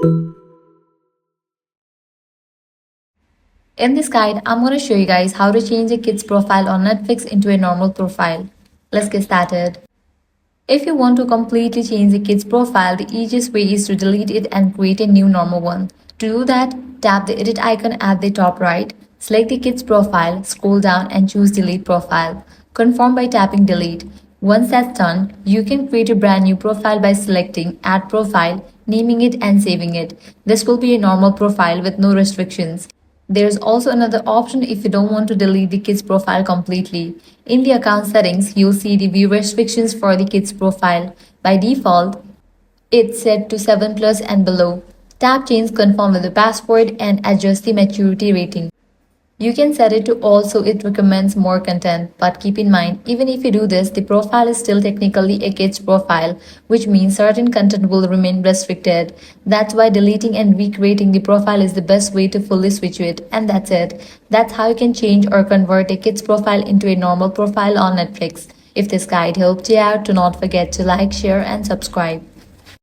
In this guide, I'm going to show you guys how to change a kid's profile on Netflix into a normal profile. Let's get started. If you want to completely change the kid's profile, the easiest way is to delete it and create a new normal one. To do that, tap the edit icon at the top right, select the kid's profile, scroll down and choose delete profile. Confirm by tapping delete. Once that's done, you can create a brand new profile by selecting add profile, naming it and saving it. This will be a normal profile with no restrictions. There's also another option if you don't want to delete the kid's profile completely. In the account settings, you'll see the view restrictions for the kid's profile. By default, it's set to 7 plus and below. Tap change confirm with the password and adjust the maturity rating. You can set it to all so it recommends more content, but keep in mind, even if you do this, the profile is still technically a kid's profile, which means certain content will remain restricted. That's why deleting and recreating the profile is the best way to fully switch it. And that's it. That's how you can change or convert a kid's profile into a normal profile on Netflix. If this guide helped you out, do not forget to like, share, and subscribe.